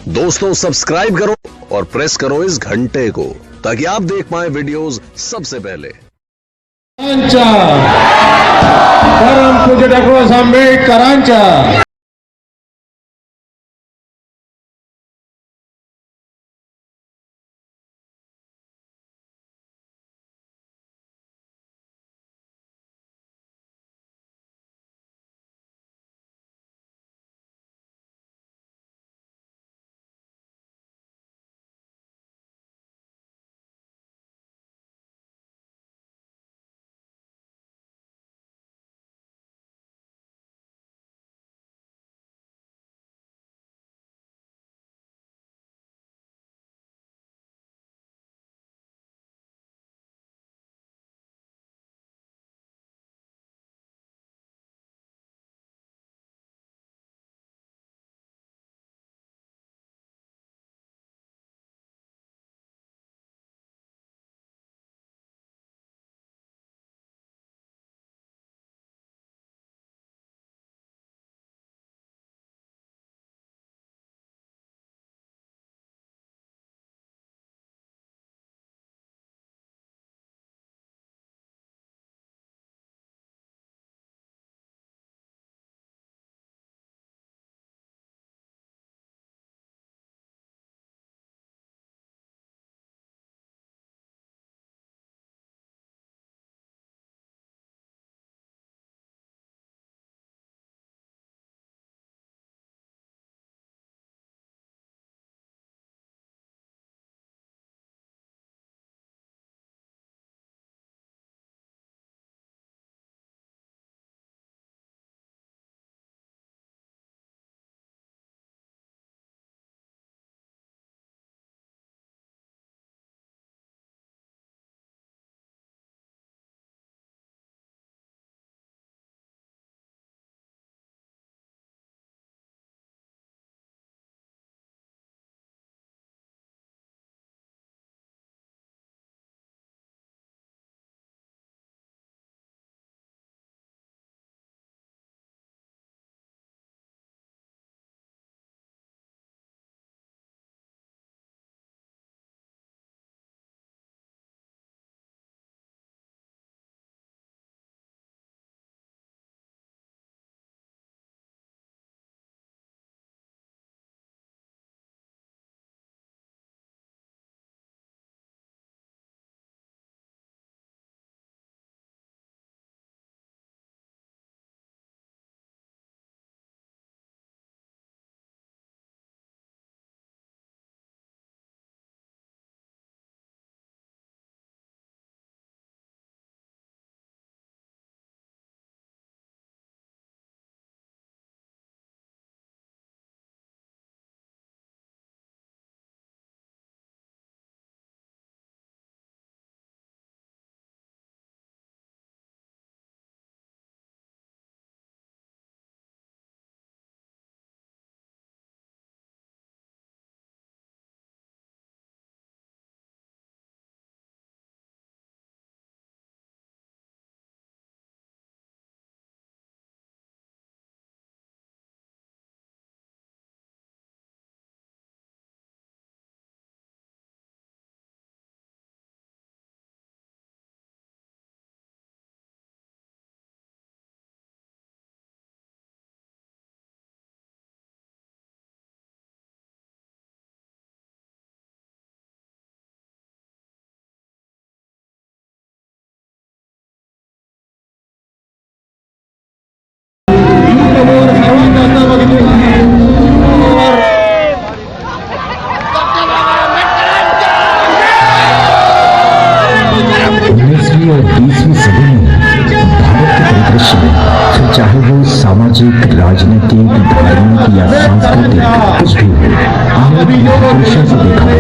दोस्तों सब्सक्राइब करो और प्रेस करो इस घंटे को ताकि आप देख पाए वीडियोस सबसे पहले। परम पूज्य डॉक्टर आंबेडकरांच्या चाहे वो सामाजिक, राजनीतिक, धार्मिक या सांस्कृतिक कुछ भी हो, हमने हमेशा से देखा है।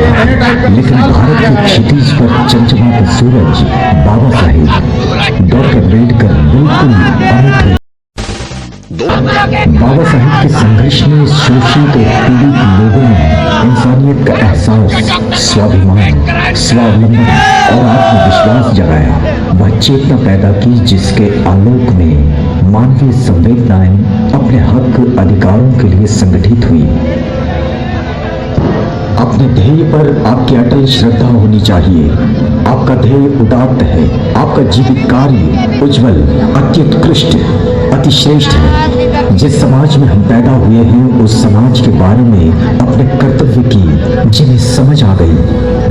लेकिन भारत के क्षितिज पर चमचमाता सूरज बाबा साहेब डॉक्टर अम्बेडकर बिल्कुल अमिट है। बाबा साहेब के संघर्ष में शोषित और पीड़ित लोगों में इंसानियत का एहसास, स्वाभिमान, स्वावलंबन और आत्मविश्वास जगाया। वह चेतना पैदा की जिसके आलोक में मानवीय संवेदनाएं अपने हक अधिकारों के लिए संगठित हुई। पर आपकी अटल श्रद्धा होनी चाहिए। आपका ध्येय उदात्त है, आपका जीवित कार्य उज्जवल, अत्युत्कृष्ट, अति श्रेष्ठ है। जिस समाज में हम पैदा हुए हैं, उस समाज के बारे में अपने कर्तव्य की जिन्हें समझ आ गई,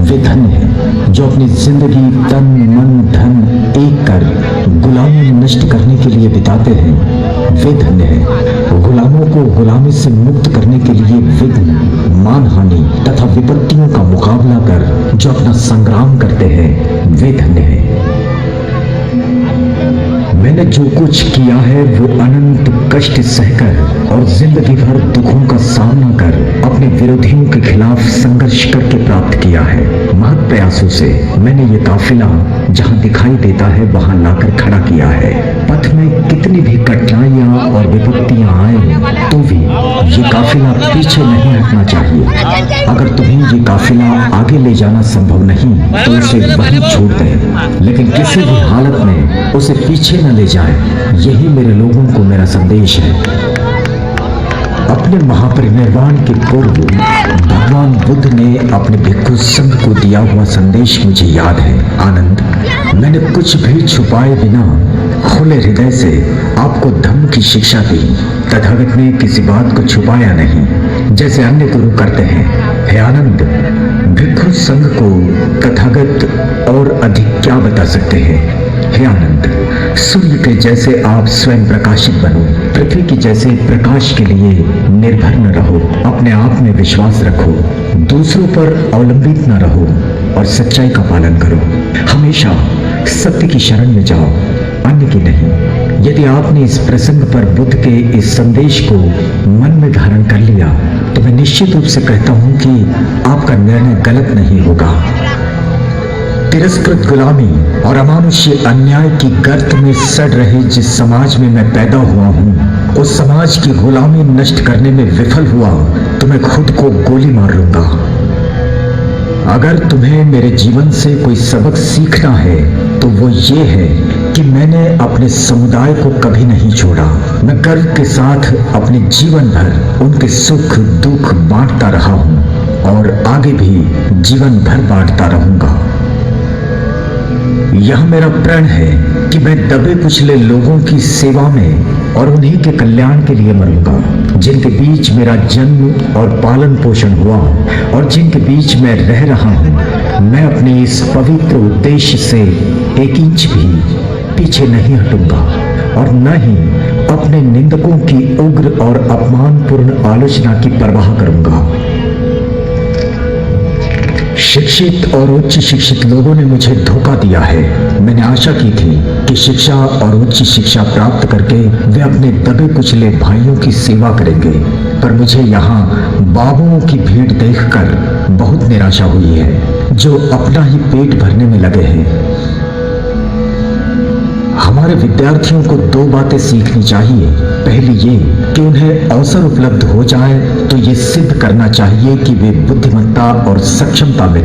वे धन्य हैं। जो अपनी जिंदगी तन मन धन एक कर गुलामी नष्ट करने के लिए बिताते हैं, वे धन्य हैं। गुलामों को गुलामी से मुक्त करने के लिए विघ्न, मानहानि तथा विपत्तियों का मुकाबला कर जो अपना संग्राम करते हैं, वे धन्य हैं। मैंने जो कुछ किया है वो अनंत कष्ट सहकर और जिंदगी भर दुखों का सामना कर अपने विरोधियों के खिलाफ संघर्ष करके प्राप्त किया है। महत प्रयासों से मैंने ये काफिला जहां दिखाई देता है वहां लाकर खड़ा किया है। पथ में कितनी भी कठिनाइयां और विपत्तियां आए तो भी ये काफिला पीछे नहीं हटना चाहिए। अगर तुम्हें ये काफिला आगे ले जाना संभव नहीं तो उसे वहीं छोड़ दें, लेकिन किसी भी हालत में उसे पीछे न ले जाए। यही मेरे लोगों को मेरा संदेश है। अपने महापरिनिर्वाण के पूर्व भगवान बुद्ध ने अपने भिक्षु संघ को दिया हुआ संदेश मुझे याद है। आनंद, मैंने कुछ भी छुपाए बिना खुले हृदय से आपको धम्म की शिक्षा दी। तथागत ने किसी बात को छुपाया नहीं जैसे अन्य गुरु करते हैं। हे आनंद, भिक्षु संघ को तथागत और अधिक क्या बता सकते हैं। हे आनंद, सूर्य के जैसे आप स्वयं प्रकाशित बनो। पृथ्वी की जैसे प्रकाश के लिए निर्भर न रहो। अपने आप में विश्वास रखो, दूसरों पर अवलंबित न रहो और सच्चाई का पालन करो। हमेशा सत्य की शरण में जाओ, अन्य की नहीं। यदि आपने इस प्रसंग पर बुद्ध के इस संदेश को मन में धारण कर लिया तो मैं निश्चित रूप से कहता हूं कि आपका निर्णय गलत नहीं होगा। तिरस्कृत गुलामी और अमानुष्य अन्याय की गर्त में सड़ रहे जिस समाज में मैं पैदा हुआ हूँ, उस समाज की गुलामी नष्ट करने में विफल हुआ तो मैं खुद को गोली मार लूंगा। अगर तुम्हें मेरे जीवन से कोई सबक सीखना है तो वो ये है कि मैंने अपने समुदाय को कभी नहीं छोड़ा। मैं गर्व के साथ अपने जीवन भर उनके सुख दुख बांटता रहा हूँ और आगे भी जीवन भर बांटता रहूंगा। यह मेरा प्रण है कि मैं दबे कुचले लोगों की सेवा में और उन्हीं के कल्याण के लिए मरूंगा, जिनके बीच मेरा जन्म और पालन पोषण हुआ और जिनके बीच मैं रह रहा हूं। मैं अपने इस पवित्र उद्देश्य से एक इंच भी पीछे नहीं हटूंगा और न ही अपने निंदकों की उग्र और अपमानपूर्ण आलोचना की परवाह करूंगा। शिक्षित और उच्च शिक्षित लोगों ने मुझे धोखा दिया है। मैंने आशा की थी कि शिक्षा और उच्च शिक्षा प्राप्त करके वे अपने दबे कुचले भाइयों की सेवा करेंगे, पर मुझे यहाँ बाबुओं की भीड़ देखकर बहुत निराशा हुई है जो अपना ही पेट भरने में लगे हैं। हमारे विद्यार्थियों को दो बातें सीखनी चाहिए। पहली ये कि उन्हें अवसर उपलब्ध हो जाए तो ये सिद्ध करना चाहिए कि वे बुद्धिमत्ता और सक्षमता में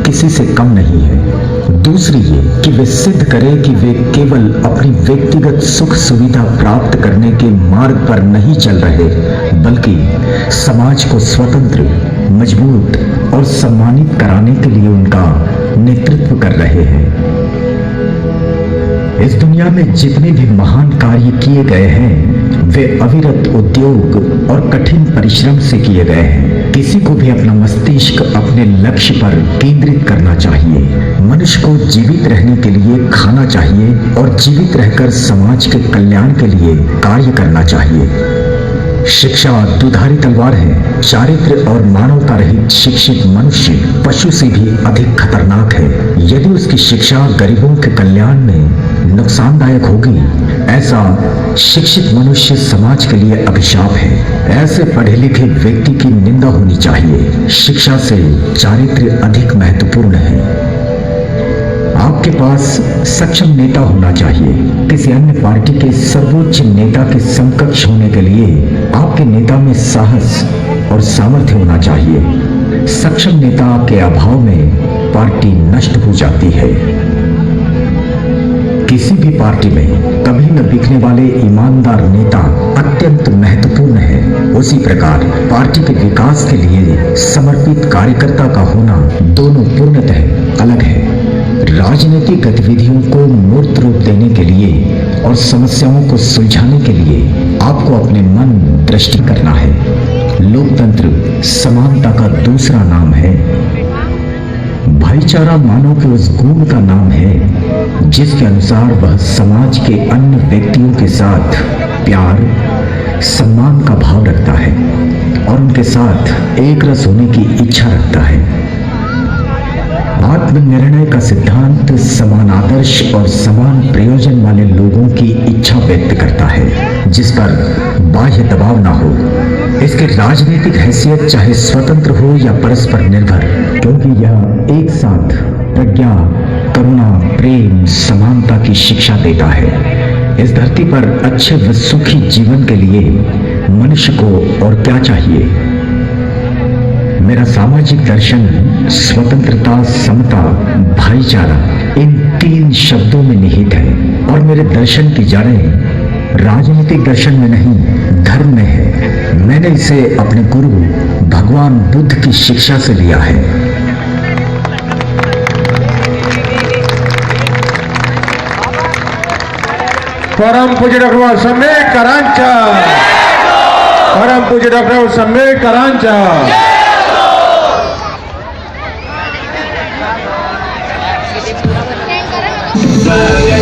किसी से कम नहीं है। दूसरी ये कि वे सिद्ध करें कि वे केवल अपनी व्यक्तिगत सुख सुविधा प्राप्त करने के मार्ग पर नहीं चल रहे, बल्कि समाज को स्वतंत्र, मजबूत और सम्मानित कराने के लिए उनका नेतृत्व कर रहे हैं। इस दुनिया में जितने भी महान कार्य किए गए हैं वे अविरत उद्योग और कठिन परिश्रम से किए गए हैं। किसी को भी अपना मस्तिष्क अपने लक्ष्य पर केंद्रित करना चाहिए। मनुष्य को जीवित रहने के लिए खाना चाहिए और जीवित रहकर समाज के कल्याण के लिए कार्य करना चाहिए। शिक्षा दुधारी तलवार है। चारित्र और मानवता रहित शिक्षित मनुष्य पशु से भी अधिक खतरनाक है। यदि उसकी शिक्षा गरीबों के कल्याण में नुकसानदायक होगी, ऐसा शिक्षित मनुष्य समाज के लिए अभिशाप है। ऐसे पढ़े लिखे व्यक्ति की निंदा होनी चाहिए। शिक्षा से चारित्र अधिक महत्वपूर्ण है। आपके पास सक्षम नेता होना चाहिए। किसी अन्य पार्टी के सर्वोच्च नेता के समकक्ष होने के लिए आपके नेता में साहस और सामर्थ्य होना चाहिए। सक्षम नेता के अभाव में पार्टी नष्ट हो जाती है। किसी भी पार्टी में कभी न बिकने वाले ईमानदार नेता अत्यंत महत्वपूर्ण है। उसी प्रकार पार्टी के विकास के लिए समर्पित कार्यकर्ता का होना दोनों पूर्णतः अलग है। राजनीतिक गतिविधियों को मूर्त रूप देने के लिए और समस्याओं को सुलझाने के लिए आपको अपने मन दृष्टि करना है। लोकतंत्र समानता का दूसरा नाम है। भाईचारा मानव के उस गुण का नाम है जिसके अनुसार वह समाज के अन्य व्यक्तियों के साथ प्यार, सम्मान का भाव रखता है और उनके साथ एक रस होने की इच्छा रखता है। आत्मनिर्णय का सिद्धांत समान आदर्श और समान प्रयोजन वाले लोगों की इच्छा व्यक्त करता है जिस पर बाह्य दबाव ना हो। इसकी राजनीतिक हैसियत चाहे स्वतंत्र हो या परस्पर निर्भर, क्योंकि यह एक साथ प्रज्ञा, करुणा, प्रेम, समानता की शिक्षा देता है। इस धरती पर अच्छे व सुखी जीवन के लिए मनुष्य को और क्या चाहिए? मेरा सामाजिक दर्शन स्वतंत्रता, समता, भाईचारा इन 3 शब्दों में निहित है और मेरे दर्शन की जड़ें राजनीतिक दर्शन में नहीं, धर्म में है। मैंने इसे अपने गुरु भगवान बुद्ध की शिक्षा से लिया है। परम पूज्य डॉक्टर सम्मेद करांचा, परम पूज्य डॉक्टर सम्मेद करांचा। Yeah.